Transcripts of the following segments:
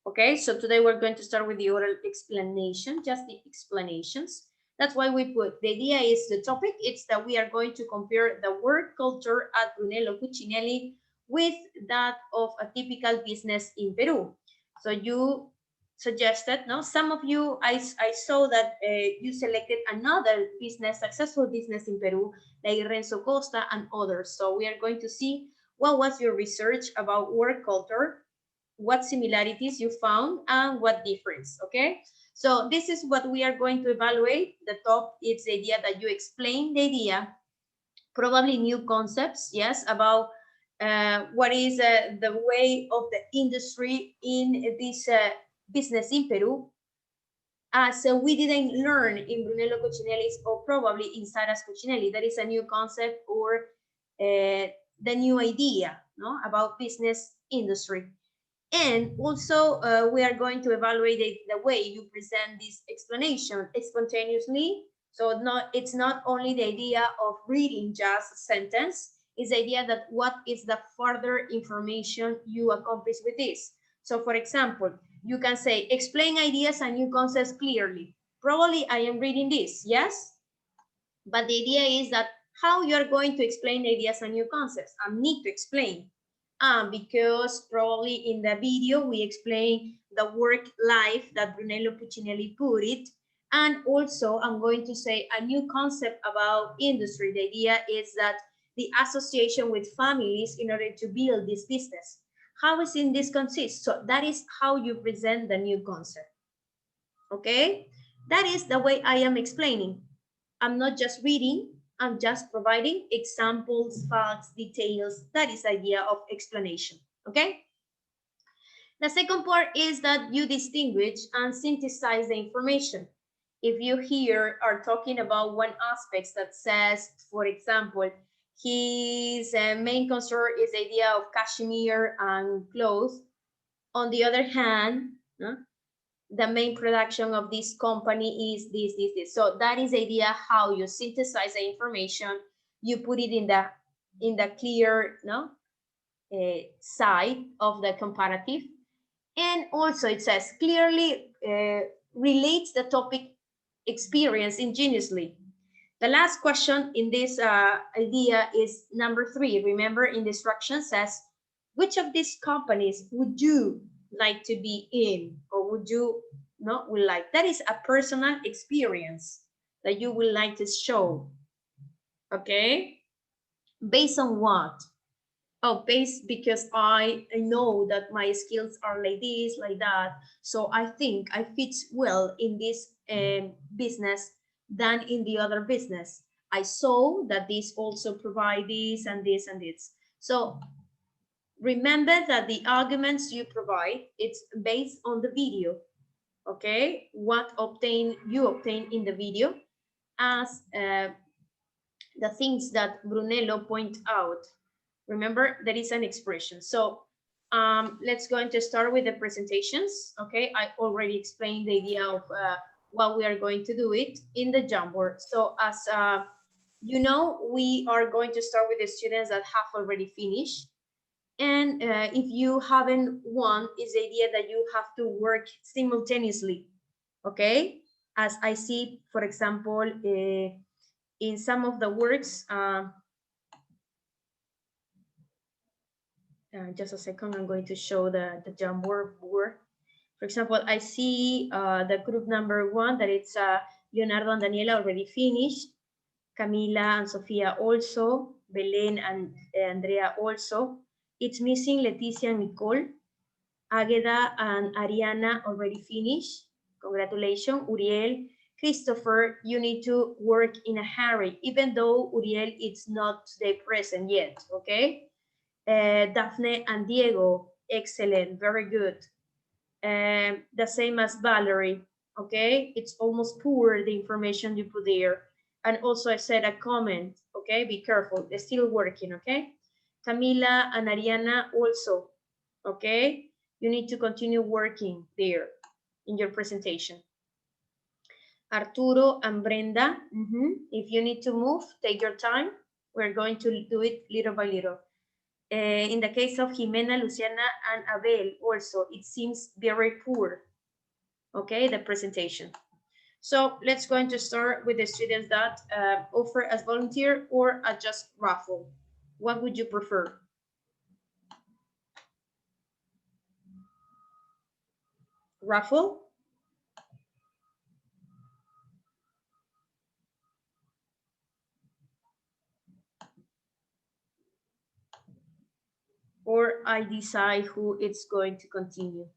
Okay, so today we're going to start with the oral explanation, just the explanations. That's why we put, the idea is the topic, it's that we are going to compare the work culture at Brunello Cucinelli with that of a typical business in Peru. So you suggested, no, some of you, I saw that you selected another business, successful business in Peru, like Renzo Costa and others. So we are going to see what was your research about work culture, what similarities you found and what difference, okay? So this is what we are going to evaluate. The top is the idea that you explain the idea, probably new concepts, yes, about what is the way of the industry in this business in Peru. As we didn't learn in Brunello Cucinelli's or probably in Sara's Cucinelli, that is a new concept or the new idea, no, about business industry. And also, we are going to evaluate the way you present this explanation spontaneously. So it's not only the idea of reading just a sentence, it's the idea that what is the further information you accomplish with this. So for example, you can say, explain ideas and new concepts clearly. Probably I am reading this, yes? But the idea is that how you're going to explain ideas and new concepts. I need to explain. Because probably in the video we explain the work life that Brunello Cucinelli put it. And also I'm going to say a new concept about industry. The idea is that the association with families in order to build this business. How is in this consist? So that is how you present the new concept. Okay? That is the way I am explaining. I'm not just reading, I'm just providing examples, facts, details. That is the idea of explanation, okay? The second part is that you distinguish and synthesize the information. If you here are talking about one aspect that says, for example, his main concern is the idea of cashmere and clothes. On the other hand, the main production of this company is this. So that is the idea how you synthesize the information, you put it in the clear side of the comparative. And also it says clearly relates the topic experience ingeniously. The last question in this idea is number 3. Remember in the instruction says, which of these companies would you like to be in, or would you not would like? That is a personal experience that you would like to show. Okay, based on what? Oh, based because I know that my skills are like this, like that. So I think I fit well in this business than in the other business. I saw that this also provide this and this and this. So remember that the arguments you provide, it's based on the video. Okay, what you obtain in the video as the things that Brunello point out. Remember, there is an expression. So let's go into start with the presentations. Okay, I already explained the idea of what we are going to do it in the Jamboard. So as you know, we are going to start with the students that have already finished. And if you haven't won, is the idea that you have to work simultaneously. Okay, as I see, for example, in some of the works, just a second, I'm going to show the Jamboard board. For example, I see the group number 1, that it's Leonardo and Daniela already finished, Camila and Sofia also, Belen and Andrea also. It's missing Leticia and Nicole. Agueda and Ariana already finished. Congratulations, Uriel. Christopher, you need to work in a hurry, even though Uriel is not today present yet, okay? Daphne and Diego, excellent, very good. The same as Valerie, okay? It's almost poor, the information you put there. And also I said a comment, okay? Be careful, they're still working, okay? Camila and Ariana also, okay? You need to continue working there in your presentation. Arturo and Brenda, if you need to move, take your time. We're going to do it little by little. In the case of Jimena, Luciana, and Abel, also, it seems very poor, okay, the presentation. So let's going to start with the students that offer as volunteer or a just raffle. What would you prefer? Raffle? Or I decide who it's going to continue?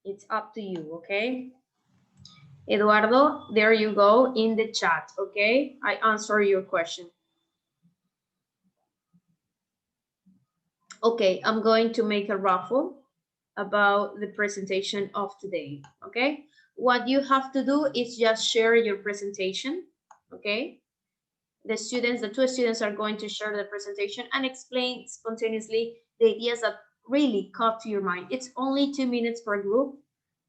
It's up to you, okay? Eduardo, there you go in the chat, okay? I answer your question. Okay, I'm going to make a raffle about the presentation of today, okay? What you have to do is just share your presentation, okay? The two students are going to share the presentation and explain spontaneously the ideas that really caught to your mind. It's only 2 minutes per group,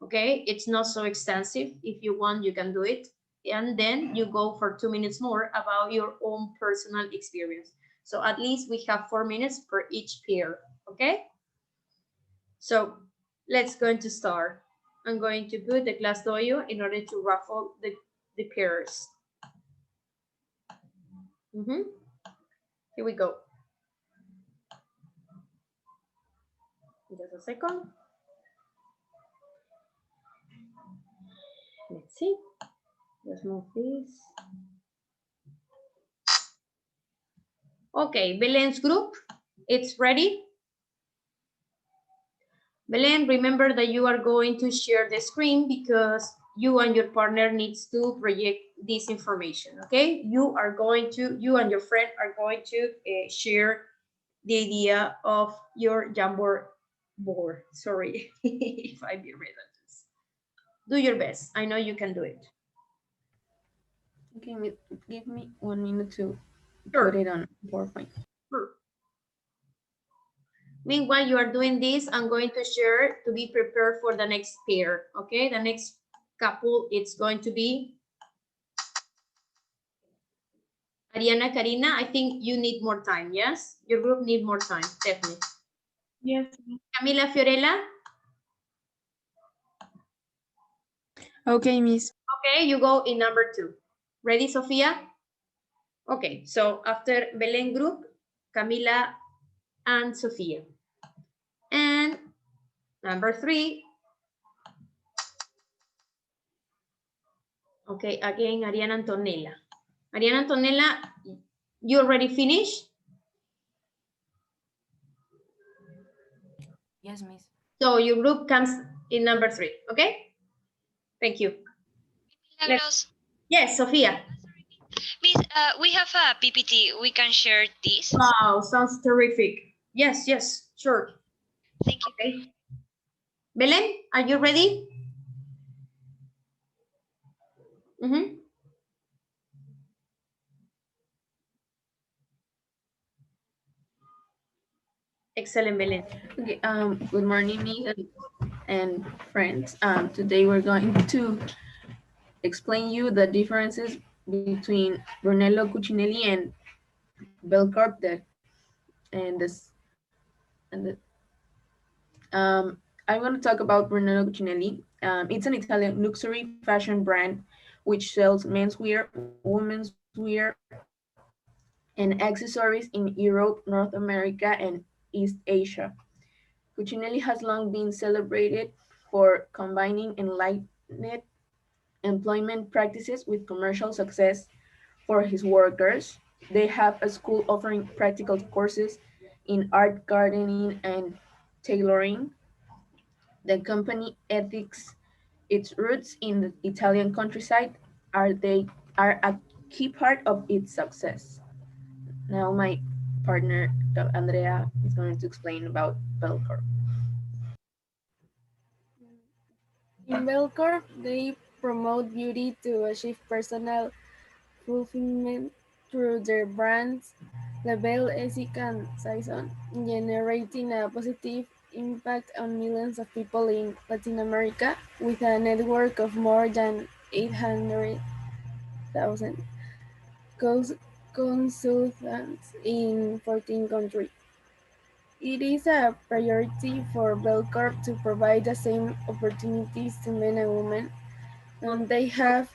okay? It's not so extensive. If you want, you can do it. And then you go for 2 minutes more about your own personal experience. So at least we have 4 minutes per each pair, okay? So let's going to start. I'm going to put the glass doyo in order to raffle the pairs. Here we go. Just a second. Let's see. Let's move this. Okay, Belen's group, it's ready. Belen, remember that you are going to share the screen because you and your partner needs to project this information, okay? You and your friend are going to share the idea of your Jamboard board. Sorry if I be redundant. Do your best. I know you can do it. Give me 1 minute to Sure. put it on PowerPoint. Sure. Meanwhile, you are doing this, I'm going to share to be prepared for the next pair, okay? The next couple, it's going to be Ariana, Karina. I think you need more time, yes? Your group need more time, definitely. Yes. Camila, Fiorella? Okay, Miss. Okay, you go in number 2. Ready, Sofia? Okay, so after Belen group, Camila and Sofia. And number 3. Okay, again, Ariana Antonella. Ariana Antonella, you already finished? Yes, Miss. So your group comes in number 3, okay? Thank you. Yes, Sofia. Miss, we have a PPT. We can share this. Wow, sounds terrific. Yes, yes, sure. Thank you. Okay. Belen, are you ready? Excellent, Belen. Okay, good morning, me and friends. Today we're going to explain you the differences between Brunello Cucinelli and Belcorp. I'm going to talk about Brunello Cucinelli. It's an Italian luxury fashion brand which sells menswear, women's wear, and accessories in Europe, North America, and East Asia. Cucinelli has long been celebrated for combining enlightened employment practices with commercial success for his workers. They have a school offering practical courses in art, gardening, and tailoring. The company ethics its roots in the Italian countryside are a key part of its success. Now my partner Andrea is going to explain about Belcorp. In Belcorp, they promote beauty to achieve personal fulfillment through their brands, Label, Esic, and Saison, generating a positive impact on millions of people in Latin America with a network of more than 800,000 consultants in 14 countries. It is a priority for Belcorp to provide the same opportunities to men and women, and they have.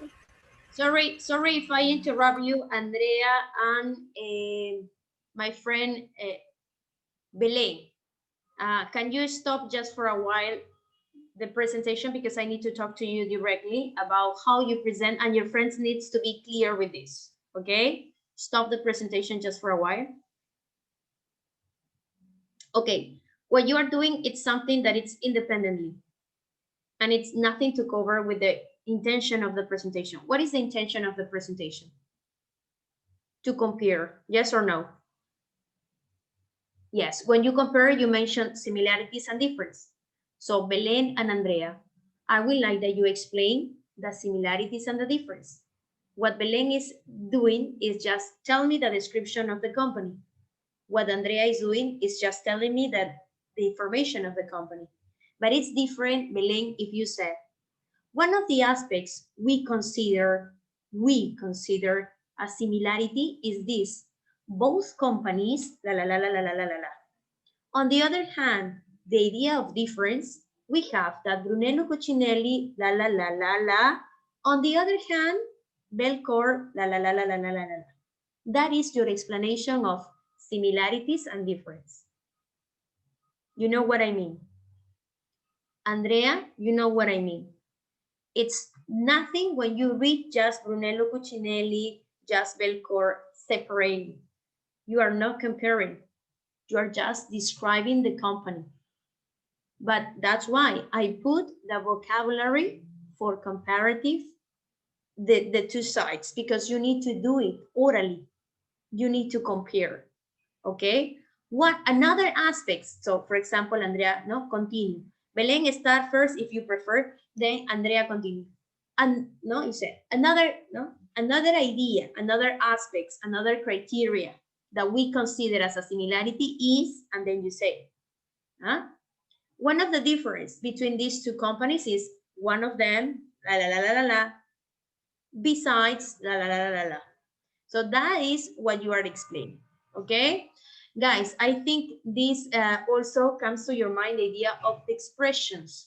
Sorry if I interrupt you, Andrea, and my friend Belén. Can you stop just for a while the presentation, because I need to talk to you directly about how you present, and your friends needs to be clear with this, okay? Stop the presentation just for a while. Okay, what you are doing, it's something that it's independently, and it's nothing to cover with the intention of the presentation. What is the intention of the presentation? To compare, yes or no? Yes, when you compare, you mention similarities and difference. So Belén and Andrea, I would like that you explain the similarities and the difference. What Belén is doing is just tell me the description of the company. What Andrea is doing is just telling me that the information of the company. But it's different, Belén, if you said, one of the aspects we consider a similarity is this: both companies, la la la la la la la la. On the other hand, the idea of difference, we have that Brunello Cucinelli, la la la la la. On the other hand, Belcorp, la la la la la la la la. That is your explanation of similarities and difference. You know what I mean? Andrea, you know what I mean? It's nothing when you read just Brunello Cucinelli, just Belcorp separately. You are not comparing. You are just describing the company. But that's why I put the vocabulary for comparative, the two sides, because you need to do it orally. You need to compare, okay? What another aspects, so for example, Andrea, no, continue. Belén, start first if you prefer, then Andrea continue. And no, you said another, no, another idea, another aspects, another criteria that we consider as a similarity is, and then you say, huh? One of the difference between these two companies is one of them, la la la la la la, besides la la la la la la. So that is what you are explaining, okay? Guys, I think this also comes to your mind, the idea of the expressions.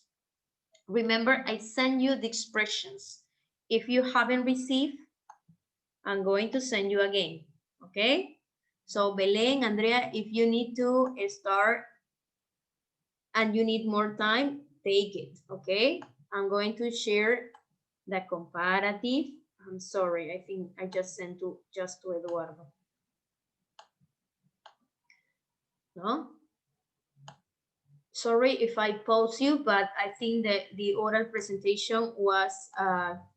Remember, I send you the expressions. If you haven't received, I'm going to send you again, okay? So Belén, Andrea, if you need to start and you need more time, take it, okay? I'm going to share the comparative. I'm sorry, I think I just sent to Eduardo. No? Sorry if I pause you, but I think that the oral presentation was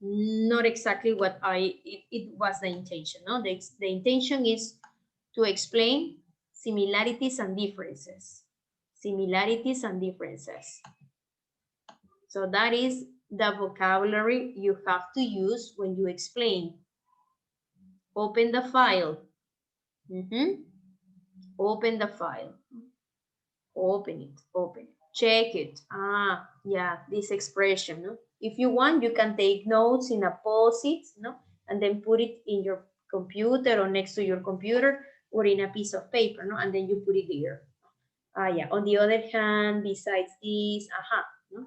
not exactly what it was the intention. No, the intention is to explain similarities and differences. Similarities and differences. So that is the vocabulary you have to use when you explain. Open the file. Open the file. Open it, open it. Check it. Ah, yeah, this expression. No? If you want, you can take notes in a post-it, no? And then put it in your computer or next to your computer or in a piece of paper, no? And then you put it there. Ah, yeah. On the other hand, besides this, no?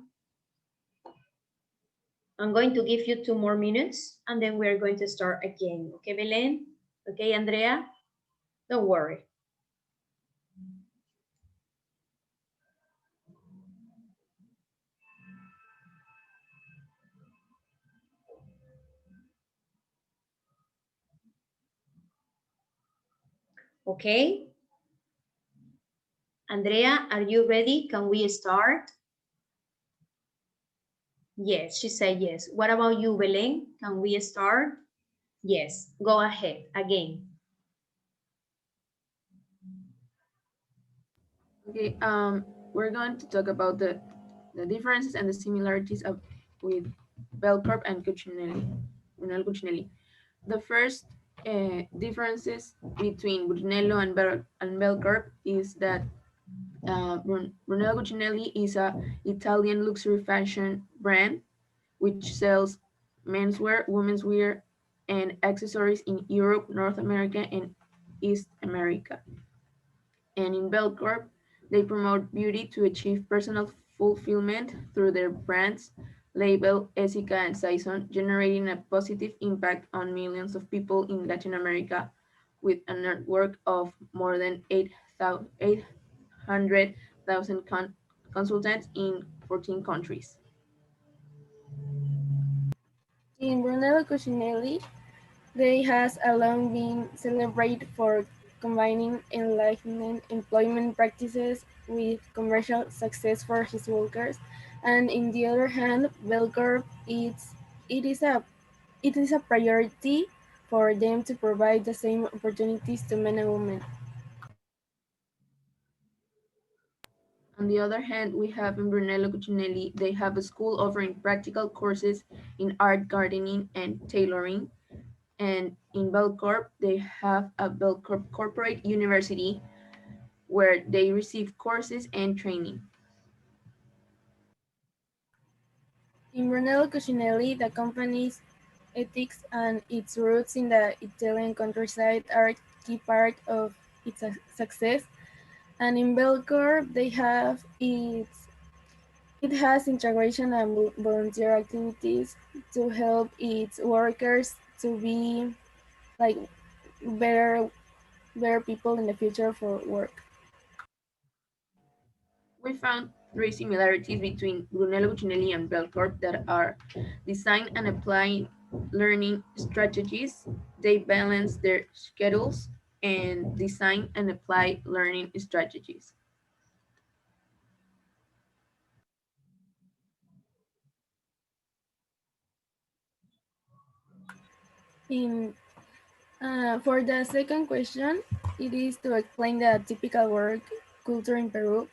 I'm going to give you 2 more minutes and then we're going to start again. Okay, Belén? Okay, Andrea? Don't worry. Okay. Andrea, are you ready? Can we start? Yes, she said yes. What about you, Belén? Can we start? Yes, go ahead again. Okay, we're going to talk about the differences and the similarities with Belcorp and Cucinelli. Brunello Cucinelli. The first differences between Brunello and Belcorp is that Brunello Cucinelli is an Italian luxury fashion brand which sells menswear, women's wear, and accessories in Europe, North America, and East America. And in Belcorp, they promote beauty to achieve personal fulfillment through their brands, label, Essica and Saison, generating a positive impact on millions of people in Latin America with a network of more than 800,000 consultants in 14 countries. In Brunello Cucinelli, they has long been celebrated for combining enlightened employment practices with commercial success for his workers. And in the other hand, Belcorp it is a it is a priority for them to provide the same opportunities to men and women. On the other hand, we have in Brunello Cucinelli, they have a school offering practical courses in art, gardening, and tailoring. And in Belcorp, they have a Belcorp Corporate University where they receive courses and training. In Brunello Cucinelli, the company's ethics and its roots in the Italian countryside are a key part of its success. And in Belcorp, it has integration and volunteer activities to help its workers to be like better better people in the future for work. We found three similarities between Brunello Cucinelli and Belcorp that are design and applying learning strategies. They balance their schedules and design and apply learning strategies. In For the second question, it is to explain the typical work culture in Peru.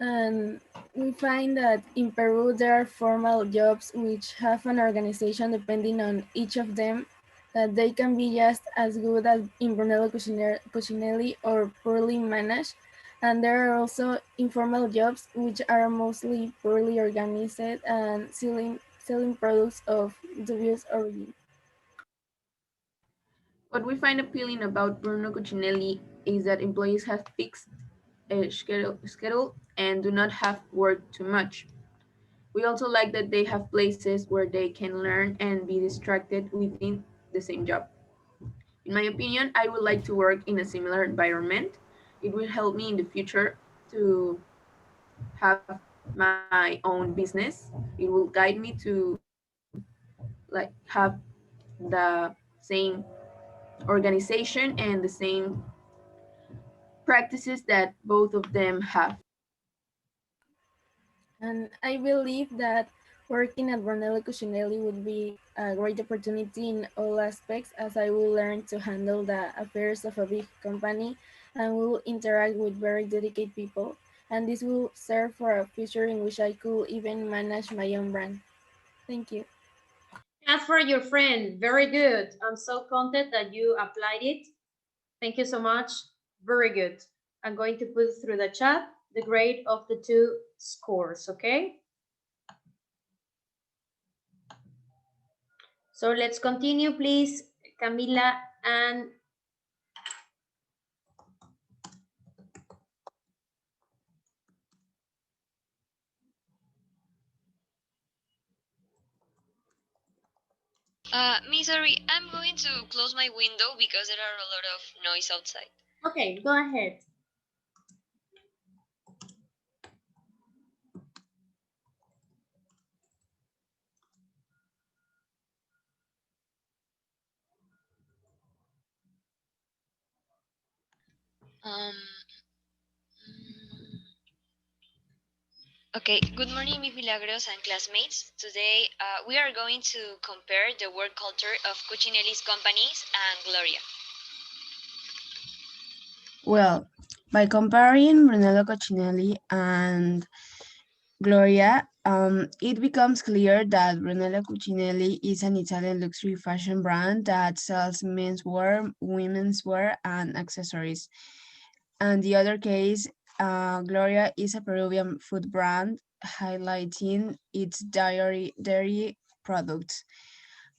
And we find that in Peru there are formal jobs which have an organization depending on each of them, that they can be just as good as in Brunello Cucinelli or poorly managed. And there are also informal jobs which are mostly poorly organized and selling products of dubious origin. What we find appealing about Bruno Cucinelli is that employees have fixed schedule and do not have work too much. We also like that they have places where they can learn and be distracted within the same job. In my opinion, I would like to work in a similar environment. It will help me in the future to have my own business. It will guide me to like have the same organization and the same practices that both of them have. And I believe that working at Brunello Cucinelli would be a great opportunity in all aspects, as I will learn to handle the affairs of a big company and will interact with very dedicated people. And this will serve for a future in which I could even manage my own brand. Thank you. As for your friend, very good. I'm so content that you applied it. Thank you so much. Very good. I'm going to put through the chat the grade of the two scores, okay? So let's continue, please, Camila and Me, sorry, I'm going to close my window because there are a lot of noise outside. okay, go ahead. Um, okay, good morning, mi Milagros and classmates. Today, we are going to compare the work culture of Cucinelli's companies and Gloria. Well, by comparing Brunello Cucinelli and Gloria, it becomes clear that Brunello Cucinelli is an Italian luxury fashion brand that sells menswear, women's wear, and accessories. And the other case, Gloria is a Peruvian food brand highlighting its dairy products.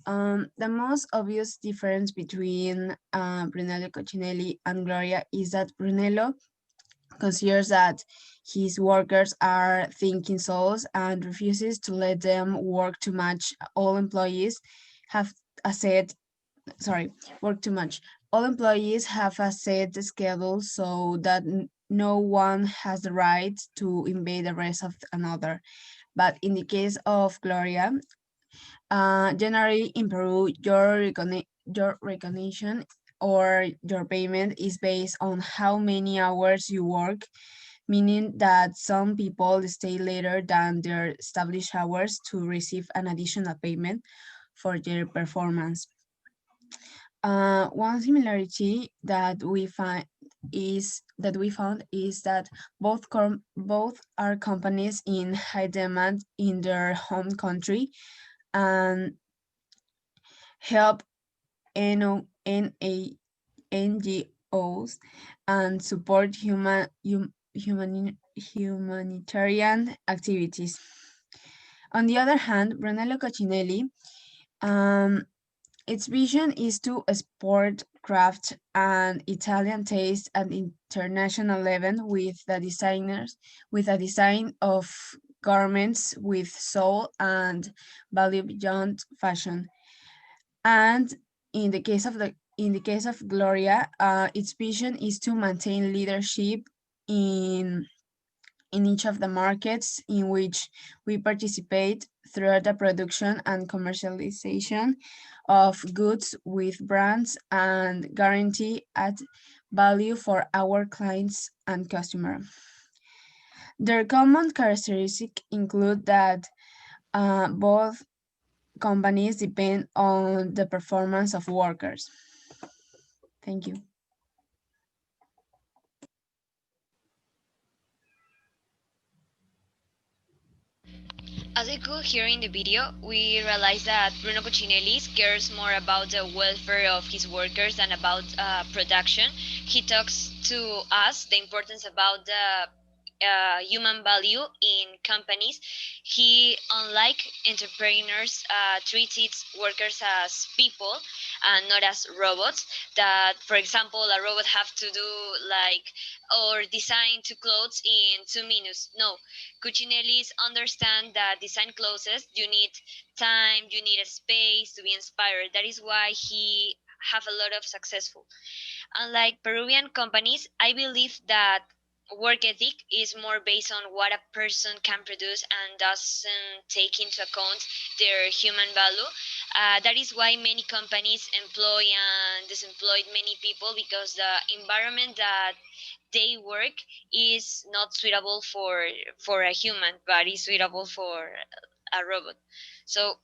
The most obvious difference between Brunello Cucinelli and Gloria is that Brunello considers that his workers are thinking souls and refuses to let them work too much. All employees have a set, sorry, work too much. All employees have a set schedule so that no one has the right to invade the rest of another. But in the case of Gloria, generally in Peru, your recognition or your payment is based on how many hours you work, meaning that some people stay later than their established hours to receive an additional payment for their performance. One similarity that we found is that both are companies in high demand in their home country and help NGOs and support humanitarian activities. On the other hand, Brunello Cucinelli, um, its vision is to export craft and Italian taste at international level with a design of garments with soul and value beyond fashion. And in the case of Gloria, its vision is to maintain leadership in in each of the markets in which we participate through the production and commercialization of goods with brands and guarantee at value for our clients and customer. Their common characteristics include that both companies depend on the performance of workers. Thank you. As I could hear in the video, we realized that Bruno Cucinelli cares more about the welfare of his workers than about production. He talks to us the importance about the human value in companies. He, unlike entrepreneurs, treats its workers as people and not as robots. That, for example, a robot have to do like or design two clothes in 2 minutes. No, Cucinellis understand that design clothes you need time, you need a space to be inspired. That is why he have a lot of successful. Unlike Peruvian companies, I believe that work ethic is more based on what a person can produce and doesn't take into account their human value. That is why many companies employ and disemploy many people because the environment that they work is not suitable for a human, but is suitable for a robot. So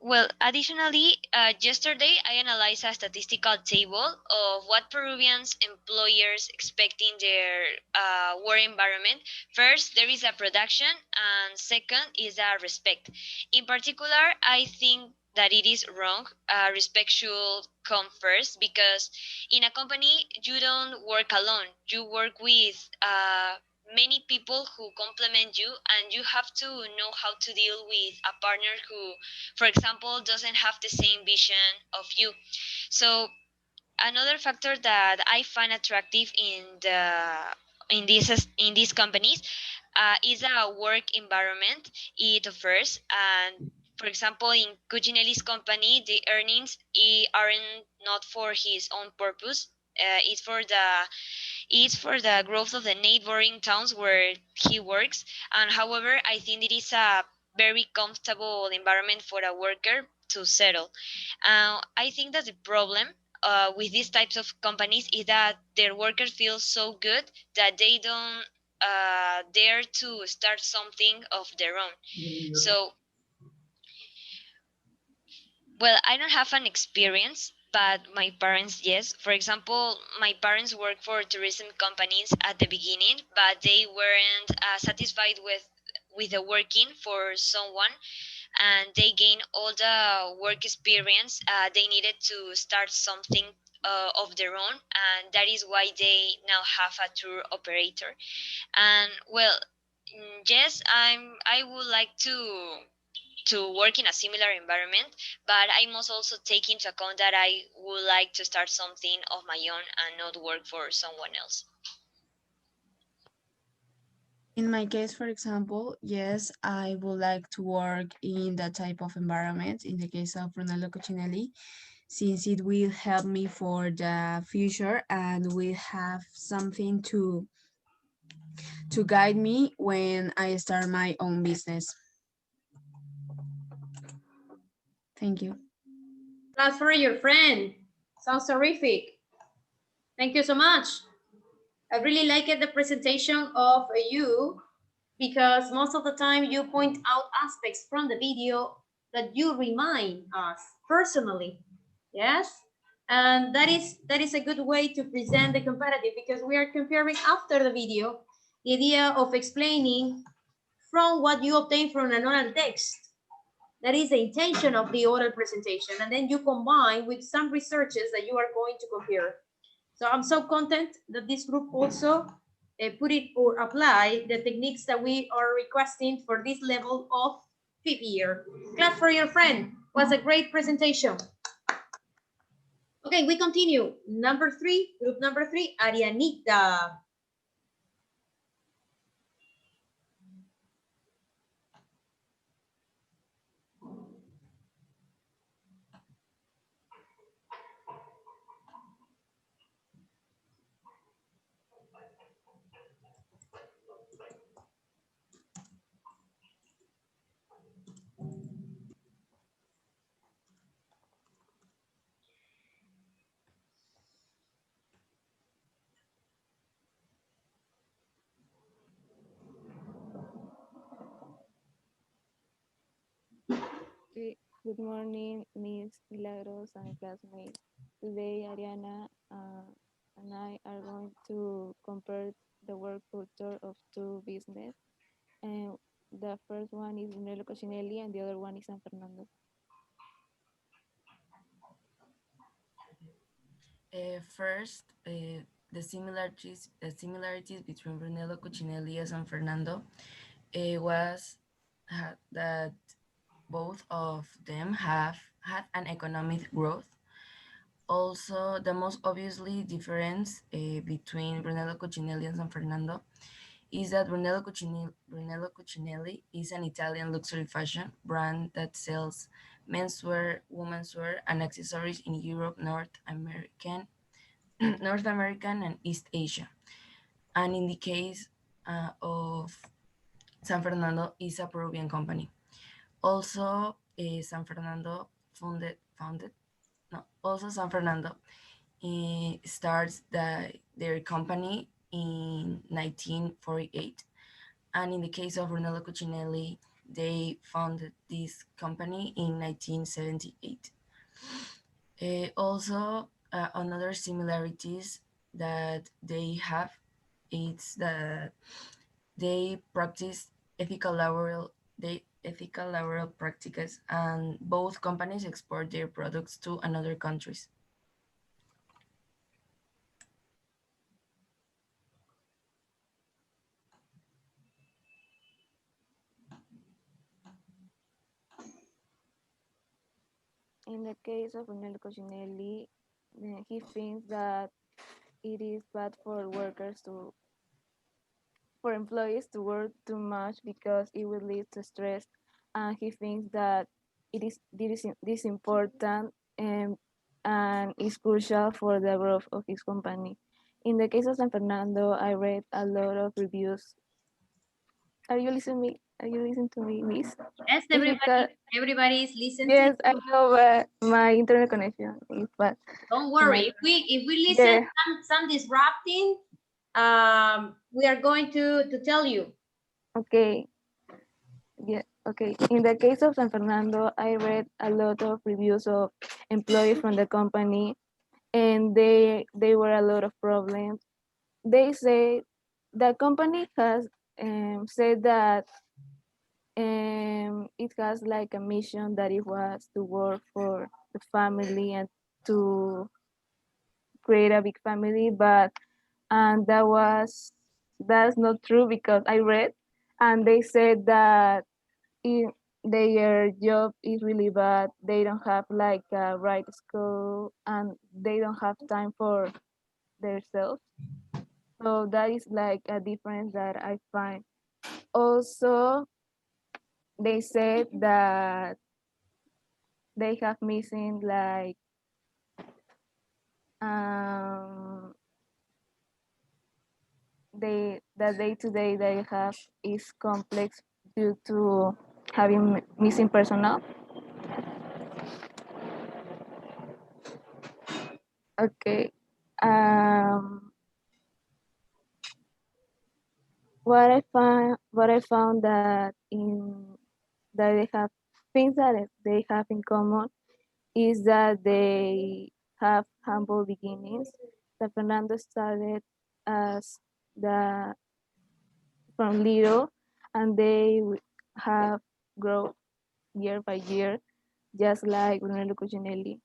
well, additionally, yesterday I analyzed a statistical table of what Peruvians employers expect in their work environment. First, there is a production, and second is a respect. In particular, I think that it is wrong. Respect should come first because in a company you don't work alone. You work with many people who complement you, and you have to know how to deal with a partner who, for example, doesn't have the same vision of you. So another factor that I find attractive in these companies is a work environment it offers. And for example, in Cucinelli's company, the earnings aren't not for his own purpose. It's for the growth of the neighboring towns where he works. And however, I think it is a very comfortable environment for a worker to settle. I think that the problem with these types of companies is that their workers feel so good that they don't dare to start something of their own. So, well, I don't have an experience, but my parents, yes. For example, my parents worked for tourism companies at the beginning, but they weren't satisfied with the working for someone, and they gained all the work experience they needed to start something of their own, and that is why they now have a tour operator. And well, yes, I would like to to work in a similar environment, but I must also take into account that I would like to start something of my own and not work for someone else. In my case, for example, yes, I would like to work in that type of environment. In the case of Brunello Cucinelli, since it will help me for the future and will have something to guide me when I start my own business. Thank you. Class for your friend. Sounds terrific. Thank you so much. I really liked the presentation of you because most of the time you point out aspects from the video that you remind us personally. Yes? And that is a good way to present the comparative because we are comparing after the video, the idea of explaining from what you obtain from an oral text. That is the intention of the oral presentation. And then you combine with some researches that you are going to compare. So I'm so content that this group also put it or apply the techniques that we are requesting for this level of fifth year. Clap for your friend. Was a great presentation. Okay, we continue. Number 3, group number 3, Arianita. Okay. Good morning, Miss Milagros and classmates. Today, Ariana and I are going to compare the work culture of two business. And the first one is Brunello Cucinelli and the other one is San Fernando. First, the similarities between Brunello Cucinelli and San Fernando was that both of them have had an economic growth. Also, the most obviously difference between Brunello Cucinelli and San Fernando is that Brunello Cucinelli is an Italian luxury fashion brand that sells menswear, womenswear, and accessories in Europe, North American and East Asia. And in the case of San Fernando, is a Peruvian company. Also, San Fernando founded. No, also San Fernando starts their company in 1948, and in the case of Brunello Cucinelli, they founded this company in 1978. Also, another similarities that they have is that they practice ethical laboral practices, and both companies export their products to another countries. In the case of Brunello Cucinelli, he thinks that it is bad for employees to work too much because it will lead to stress, and he thinks that this important and is crucial for the growth of his company. In the case of San Fernando, I read a lot of reviews. Are you listening? Are you listening to me, Miss? Yes, everybody is listening. Yes, I know, but my internet connection is bad. Don't worry. If we listen some disrupting, we are going to tell you. Okay. Yeah. Okay. In the case of San Fernando, I read a lot of reviews of employees from the company, and they were a lot of problems. They say the company has said that it has like a mission that it was to work for the family and to create a big family, but and that's not true because I read and they said that their job is really bad. They don't have like a right school and they don't have time for themselves. So that is like a difference that I find. Also, they said that they have missing like um the day-to-day they have is complex due to having missing personnel. Okay. Um, what I found that they have things that they have in common is that they have humble beginnings. That Fernando started as the from little, and they have grown year by year, just like Brunello Cucinelli.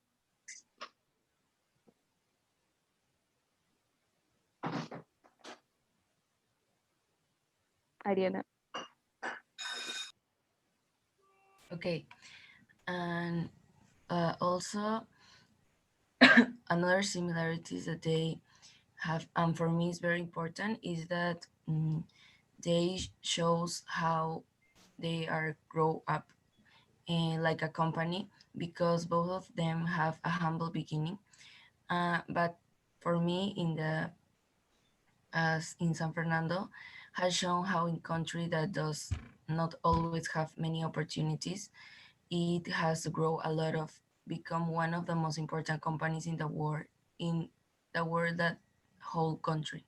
Ariana. Okay, and also another similarities that they have, and for me is very important, is that they shows how they are grow up like a company, because both of them have a humble beginning. But for me, in the as in San Fernando, has shown how in country that does not always have many opportunities, it has to grow a lot of become one of the most important companies in the world, that whole country.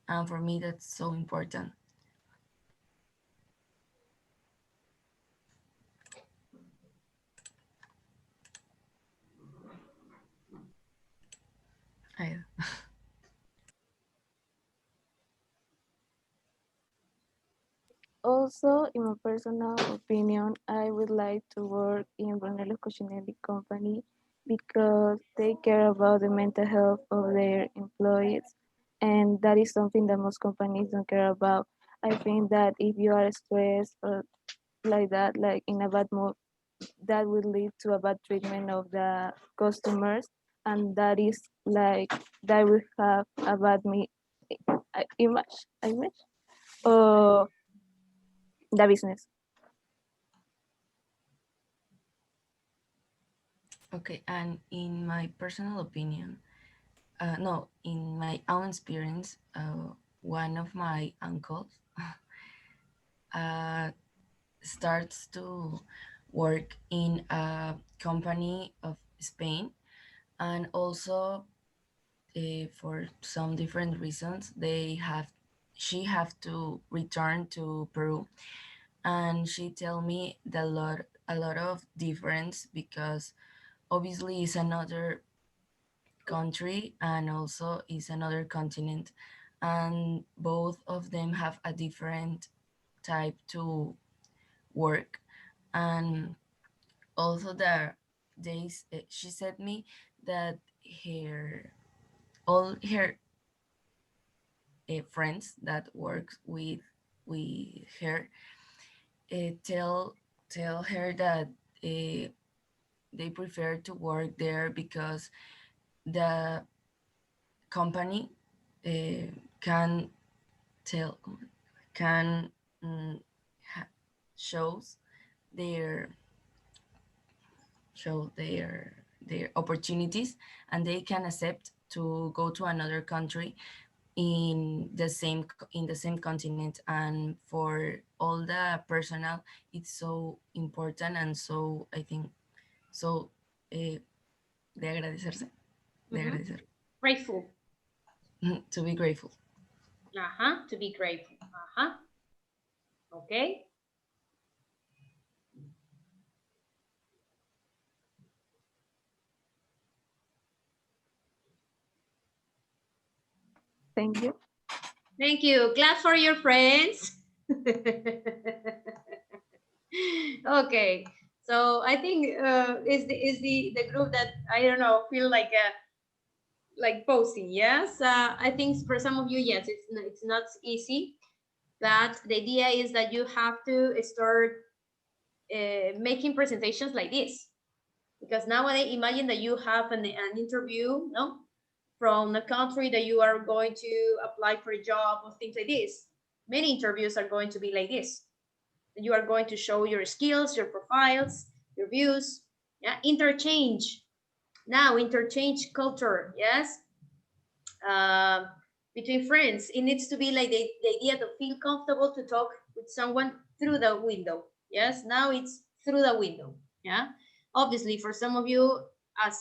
And for me, that's so important. I, Also, in my personal opinion, I would like to work in Brunello Cucinelli company because they care about the mental health of their employees, and that is something that most companies don't care about. I think that if you are stressed or like that, like in a bad mood, that would lead to a bad treatment of the customers, and that is like that will have a bad image of the business. okay, and in my personal opinion, no, in my own experience, one of my uncles uh, starts to work in a company of Spain, and also for some different reasons she have to return to Peru, and she tell me that a lot of difference, because obviously it's another country and also is another continent, and both of them have a different type to work. And also there she said me that her all her friends that work with her tell her that they prefer to work there because the company uh, can tell can mm, shows their their opportunities, and they can accept to go to another country in the same continent. And for all the personnel, it's so important, and so I think so de agradecerse, de agradecer, Grateful. to be grateful. To be grateful. Okay. Thank you. Thank you. Clap for your friends. Okay. So I think is the group that I don't know feel like posting. Yes. I think for some of you, yes, it's not easy. But the idea is that you have to start making presentations like this. Because nowadays, imagine that you have an interview, no, from the country that you are going to apply for a job or things like this. Many interviews are going to be like this. You are going to show your skills, your profiles, your views. Yeah, interchange. Now, interchange culture. Yes, between friends. It needs to be like the idea to feel comfortable to talk with someone through the window. Yes, now it's through the window. Yeah, obviously for some of you, as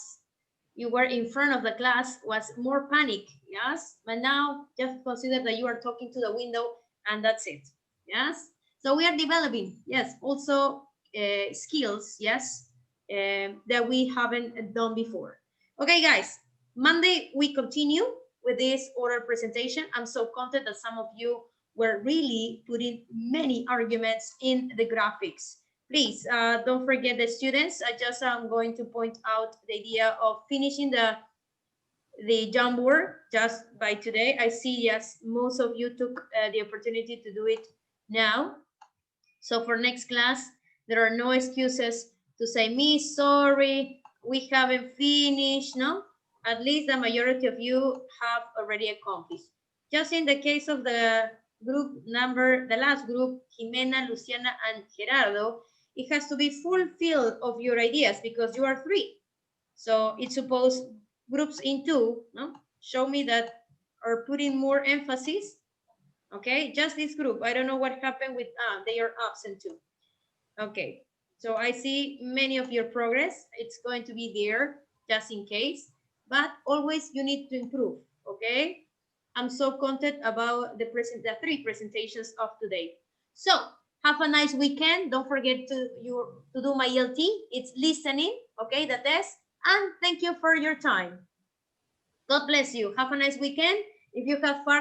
you were in front of the class, was more panic. Yes, but now just consider that you are talking to the window and that's it. Yes, so we are developing, yes, also skills, yes, that we haven't done before. Okay, guys, Monday we continue with this oral presentation. I'm so content that some of you were really putting many arguments in the graphics. Please don't forget the students. I'm going to point out the idea of finishing the Jamboard just by today. I see, yes, most of you took the opportunity to do it now. So for next class, there are no excuses to say, me, sorry, we haven't finished, no? At least the majority of you have already accomplished. Just in the case of the group number, the last group, Jimena, Luciana, and Gerardo, it has to be fulfilled of your ideas because you are 3. So it's supposed groups in 2, no? Show me that are putting more emphasis. Okay, just this group. I don't know what happened with, they are absent too. Okay, so I see many of your progress. It's going to be there just in case, but always you need to improve, okay? I'm so content about the 3 presentations of today. So have a nice weekend. Don't forget to do my ELT. It's listening, okay, the test. And thank you for your time. God bless you. Have a nice weekend. If you have further